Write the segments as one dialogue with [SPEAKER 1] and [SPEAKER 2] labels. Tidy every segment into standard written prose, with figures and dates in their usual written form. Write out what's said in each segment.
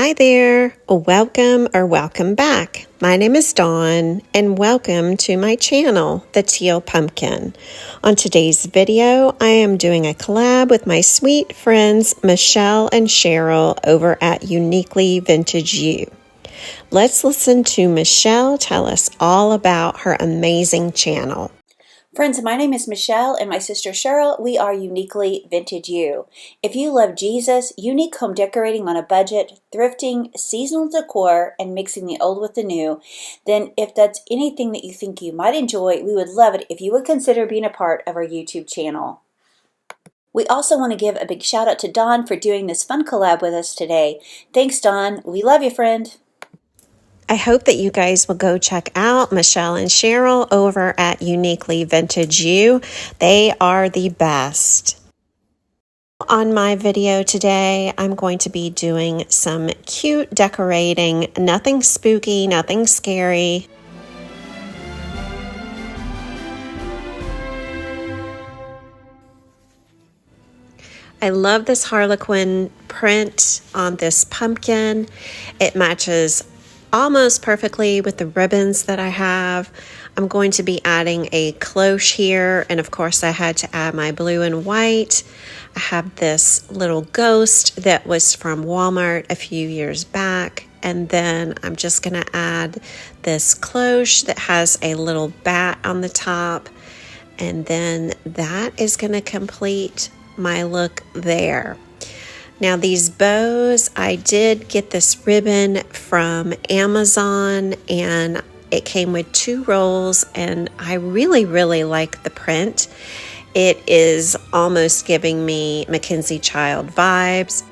[SPEAKER 1] Hi there, welcome back. My name is Dawn and welcome to my channel, The Teal Pumpkin. On today's video, I am doing a collab with my sweet friends Michele and Cheryl over at YOUniquely Vintage You. Let's listen to Michele tell us all about her amazing channel.
[SPEAKER 2] Friends, my name is Michele and my sister Cheryl. We are YOUniquely Vintage You. If you love Jesus, unique home decorating on a budget, thrifting, seasonal decor, and mixing the old with the new, then if that's anything that you think you might enjoy, we would love it if you would consider being a part of our YouTube channel. We also want to give a big shout out to Dawn for doing this fun collab with us today. Thanks, Dawn. We love you, friend.
[SPEAKER 1] I hope that you guys will go check out Michele and Cheryl over at YOUniquely Vintage You. They are the best. On my video today, I'm going to be doing some cute decorating, nothing spooky, nothing scary. I love this Harlequin print on this pumpkin. It matches almost perfectly with the ribbons that I have. I'm going to be adding a cloche here, and of course I had to add my blue and white. I have this little ghost that was from Walmart a few years back, and then I'm just going to add this cloche that has a little bat on the top, and then that is going to complete my look there. Now these bows, I did get this ribbon from Amazon and it came with 2 rolls, and I really like the print. It is almost giving me Mackenzie Child vibes.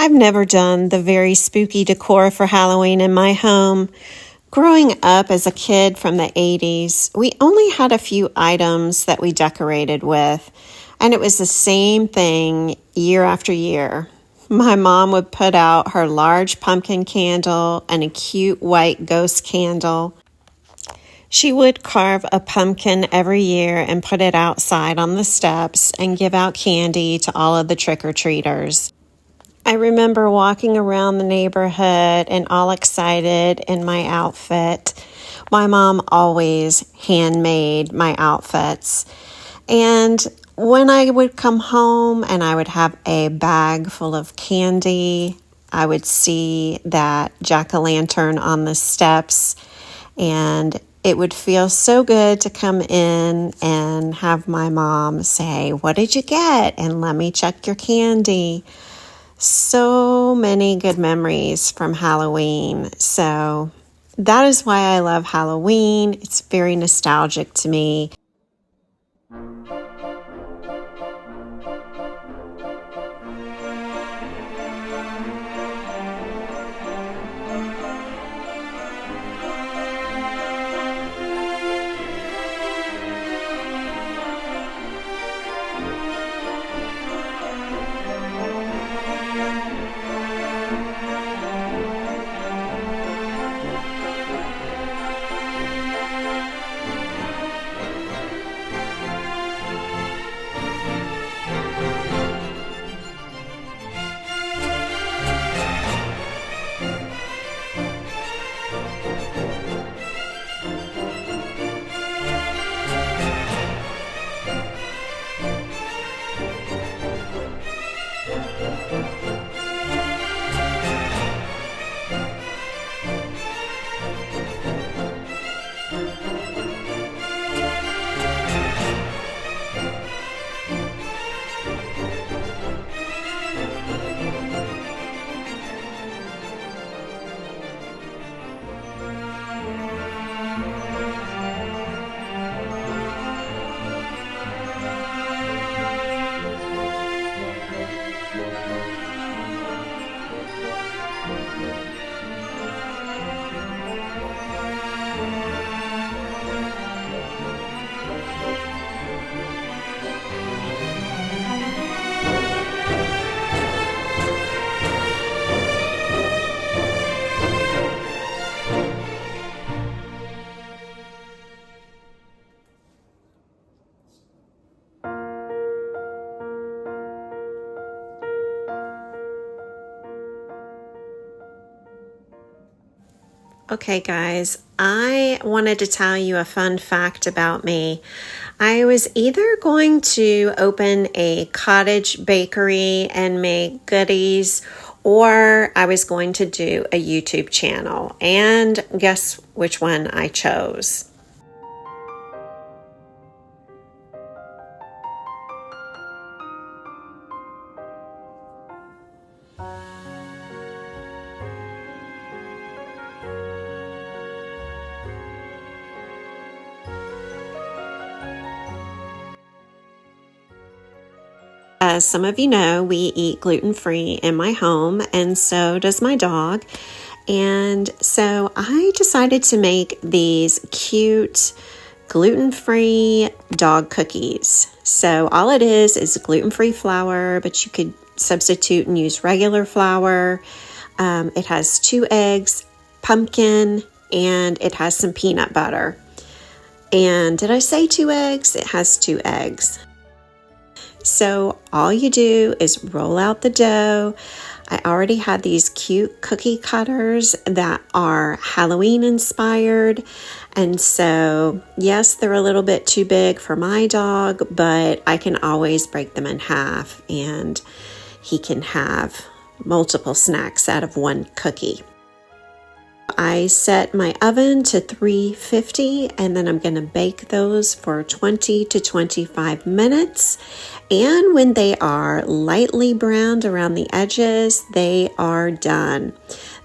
[SPEAKER 1] I've never done the very spooky decor for Halloween in my home. Growing up as a kid from the 80s, we only had a few items that we decorated with, and it was the same thing year after year. My mom would put out her large pumpkin candle and a cute white ghost candle. She would carve a pumpkin every year and put it outside on the steps and give out candy to all of the trick-or-treaters. I remember walking around the neighborhood and all excited in my outfit. My mom always handmade my outfits. And when I would come home and I would have a bag full of candy, I would see that jack-o'-lantern on the steps, and it would feel so good to come in and have my mom say, "What did you get? And let me check your candy." So many good memories from Halloween. So that is why I love Halloween. It's very nostalgic to me. Okay, guys, I wanted to tell you a fun fact about me. I was either going to open a cottage bakery and make goodies, or I was going to do a YouTube channel. And guess which one I chose? As some of you know, we eat gluten-free in my home, and so does my dog. And so I decided to make these cute gluten-free dog cookies. So all it is gluten-free flour, but you could substitute and use regular flour. It has 2 eggs, pumpkin, and it has some peanut butter. And did I say 2 eggs? It has 2 eggs. So all you do is roll out the dough. I already had these cute cookie cutters that are Halloween inspired. And so, yes, they're a little bit too big for my dog, but I can always break them in half and he can have multiple snacks out of one cookie. I set my oven to 350 and then I'm going to bake those for 20 to 25 minutes. And when they are lightly browned around the edges, they are done.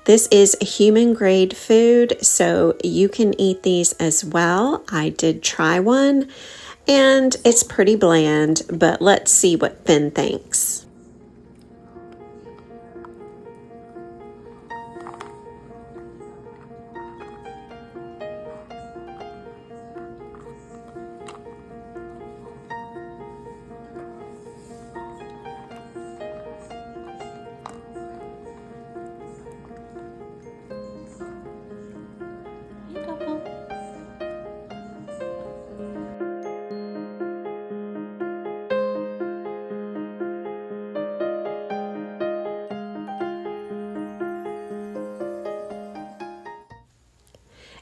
[SPEAKER 1] This is a human grade food, so you can eat these as well. I did try one and it's pretty bland, but let's see what Finn thinks.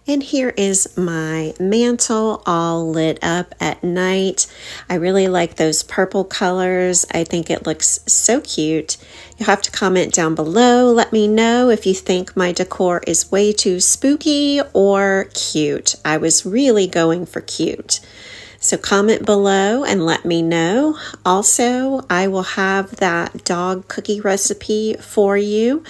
[SPEAKER 1] And here is my mantle all lit up at night. I really like those purple colors. I think it looks so cute. You'll have to comment down below. Let me know if you think my decor is way too spooky or cute. I was really going for cute. So comment below and let me know. Also, I will have that dog cookie recipe for you.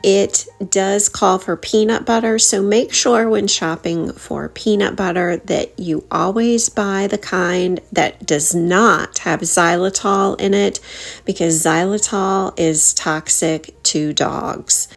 [SPEAKER 1] It does call for peanut butter, so make sure when shopping for peanut butter that you always buy the kind that does not have xylitol in it, because xylitol is toxic to dogs.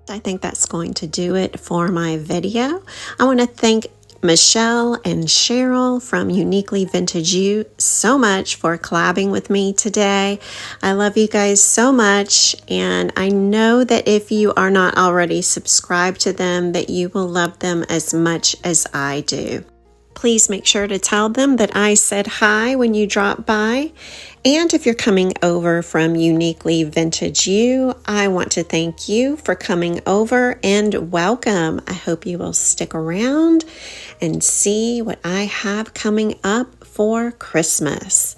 [SPEAKER 1] I think that's going to do it for my video. I want to thank Michele and Cheryl from YOUniquely Vintage You so much for collabing with me today. I love you guys so much, and I know that if you are not already subscribed to them, that you will love them as much as I do. Please make sure to tell them that I said hi when you drop by. And if you're coming over from YOUniquely Vintage You, I want to thank you for coming over and welcome. I hope you will stick around and see what I have coming up for Christmas.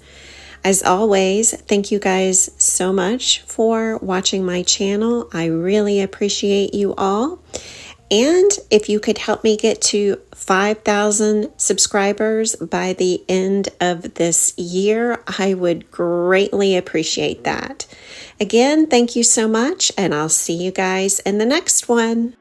[SPEAKER 1] As always, thank you guys so much for watching my channel. I really appreciate you all. And if you could help me get to 5,000 subscribers by the end of this year, I would greatly appreciate that. Again, thank you so much, and I'll see you guys in the next one.